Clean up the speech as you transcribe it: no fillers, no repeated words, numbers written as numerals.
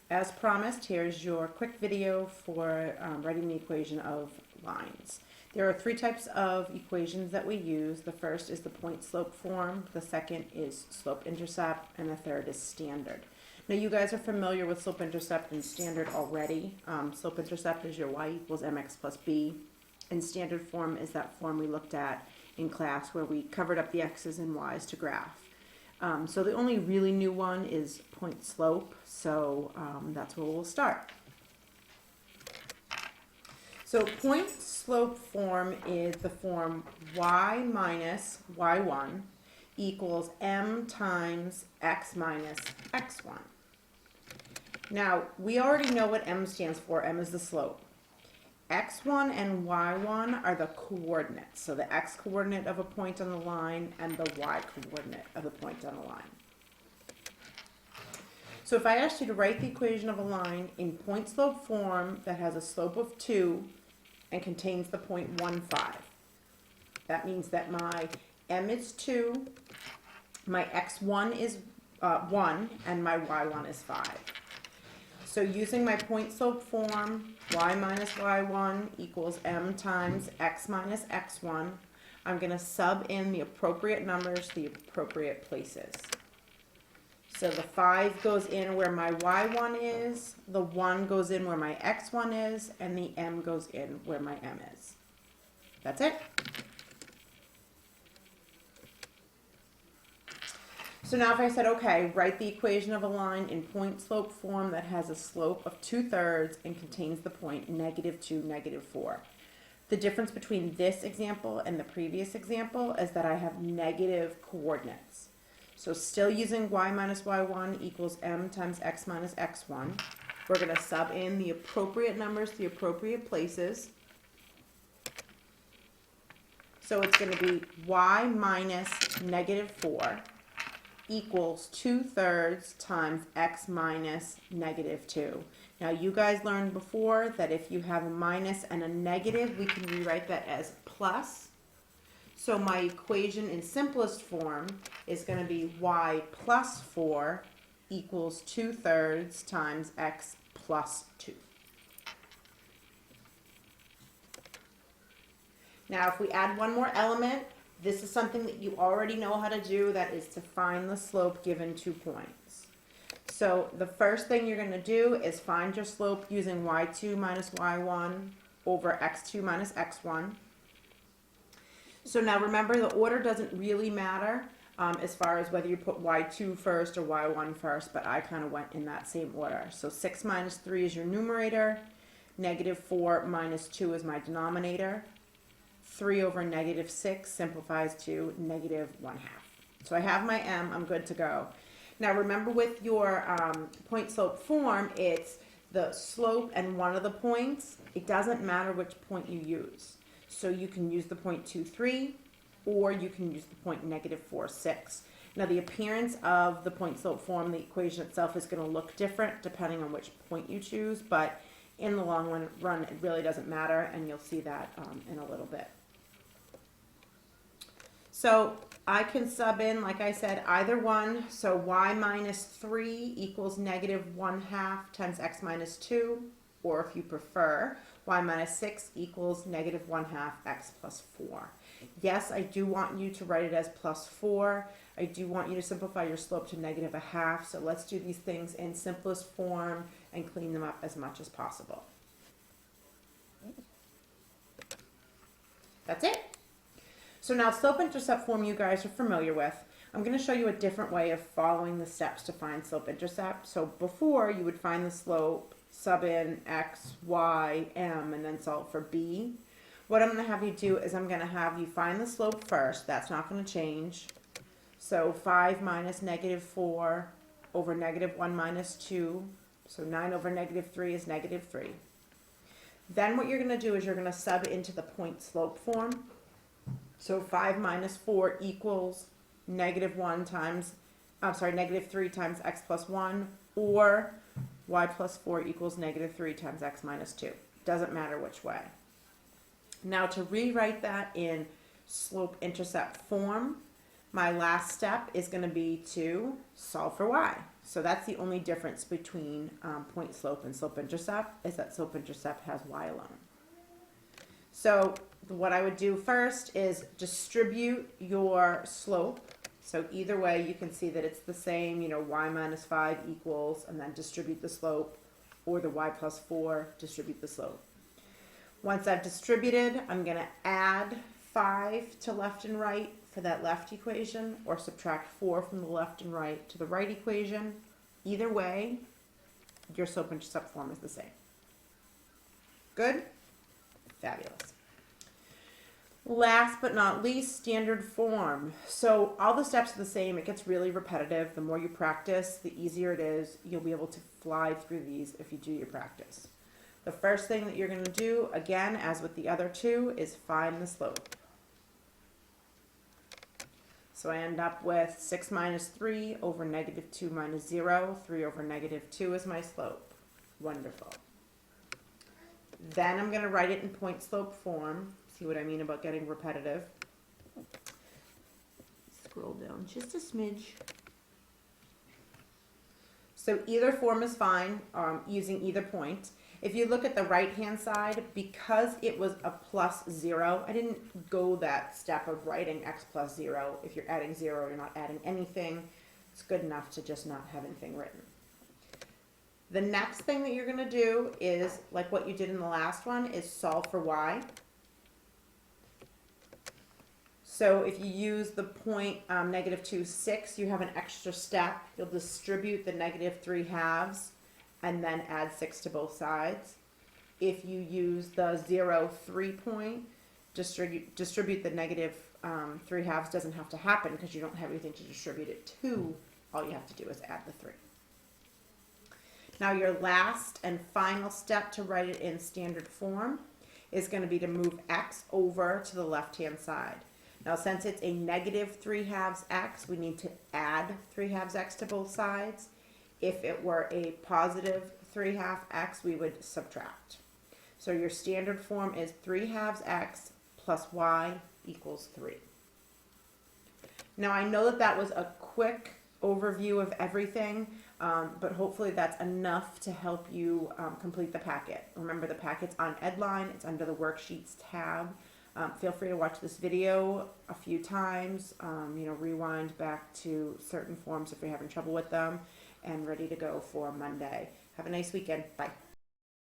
As promised, here's your quick video for writing the equation of lines. There are three types of equations that we use. The first is the point-slope form, the second is slope-intercept, and the third is standard. Now you guys are familiar with slope-intercept and standard already. Slope-intercept is your y equals mx plus b, and standard form is that form we looked at in class where we covered up the x's and y's to graph. So the only really new one is point slope, so that's where we'll start. So point slope form is the form y minus y1 equals m times x minus x1. Now, we already know what m stands for. M is the slope. X1 and Y1 are the coordinates. So the X coordinate of a point on the line and the Y coordinate of a point on the line. So if I asked you to write the equation of a line in point slope form that has a slope of 2 and contains the point 1, 5, that means that my M is 2, my X1 is 1, and my Y1 is 5. So using my point slope form, y minus y1 equals m times x minus x1, I'm going to sub in the appropriate numbers to the appropriate places. So the 5 goes in where my y1 is, the 1 goes in where my x1 is, and the m goes in where my m is. That's it. So now if I said, okay, write the equation of a line in point slope form that has a slope of 2/3 and contains the point -2, -4. The difference between this example and the previous example is that I have negative coordinates. So still using y minus y1 equals m times x minus x1. We're going to sub in the appropriate numbers to the appropriate places. So it's going to be y minus -4 equals 2/3 times x minus -2. Now you guys learned before that if you have a minus and a negative, we can rewrite that as plus. So my equation in simplest form is going to be y plus 4 equals 2/3 times x plus 2. Now if we add one more element, this is something that you already know how to do, that is to find the slope given 2 points. So the first thing you're going to do is find your slope using y2 minus y1 over x2 minus x1. So now remember, the order doesn't really matter as far as whether you put y2 first or y1 first, but I kind of went in that same order. So 6 minus 3 is your numerator, -4 minus 2 is my denominator. 3 over -6 simplifies to -1/2. So I have my m, I'm good to go. Now remember, with your point slope form, it's the slope and one of the points. It doesn't matter which point you use. So you can use the point 2, 3, or you can use the point -4, 6. Now the appearance of the point slope form, the equation itself, is going to look different depending on which point you choose, but in the long run it really doesn't matter, and you'll see that in a little bit. So I can sub in, like I said, either one. So y minus 3 equals -1/2 times x minus 2, or if you prefer, y minus 6 equals -1/2 x plus 4. Yes, I do want you to write it as plus 4. I do want you to simplify your slope to -1/2. So let's do these things in simplest form and clean them up as much as possible. That's it. So now slope-intercept form you guys are familiar with. I'm going to show you a different way of following the steps to find slope-intercept. So before, you would find the slope, sub in x, y, m, and then solve for b. What I'm going to have you do is I'm going to have you find the slope first. That's not going to change. So 5 minus -4 over -1 minus 2. So 9 over -3 is -3. Then what you're going to do is you're going to sub into the point slope form. So 5 minus 4 equals -3 times x plus 1, or y plus 4 equals -3 times x minus 2. Doesn't matter which way. Now to rewrite that in slope-intercept form, my last step is going to be to solve for y. So that's the only difference between point slope and slope-intercept, is that slope-intercept has y alone. So what I would do first is distribute your slope. So either way, you can see that it's the same, you know, y minus 5 equals, and then distribute the slope, or the y plus 4, distribute the slope. Once I've distributed, I'm going to add 5 to left and right for that left equation, or subtract 4 from the left and right to the right equation. Either way, your slope-intercept form is the same. Good? Fabulous. Last but not least, standard form. So all the steps are the same. It gets really repetitive. The more you practice, the easier it is. You'll be able to fly through these if you do your practice. The first thing that you're going to do, again, as with the other two, is find the slope. So I end up with 6 minus 3 over negative 2 minus 0. 3 over negative 2 is my slope. Wonderful. Then I'm going to write it in point slope form. See what I mean about getting repetitive. Scroll down just a smidge. So either form is fine, using either point. If you look at the right-hand side, because it was a plus 0, I didn't go that step of writing x plus 0. If you're adding 0, you're not adding anything. It's good enough to just not have anything written. The next thing that you're going to do is, like what you did in the last one, is solve for y. So if you use the point negative 2, 6, you have an extra step. You'll distribute the negative 3/2 and then add 6 to both sides. If you use the 0, 3 point, distribute the negative 3/2 doesn't have to happen because you don't have anything to distribute it to. All you have to do is add the 3. Now your last and final step to write it in standard form is going to be to move x over to the left-hand side. Now, since it's a negative 3/2 x, we need to add 3/2 x to both sides. If it were a positive 3/2 x, we would subtract. So your standard form is 3/2 x plus y equals 3. Now, I know that that was a quick overview of everything, but hopefully that's enough to help you complete the packet. Remember, the packet's on Edline. It's under the Worksheets tab. Feel free to watch this video a few times, rewind back to certain forms if you're having trouble with them, and ready to go for Monday. Have a nice weekend. Bye.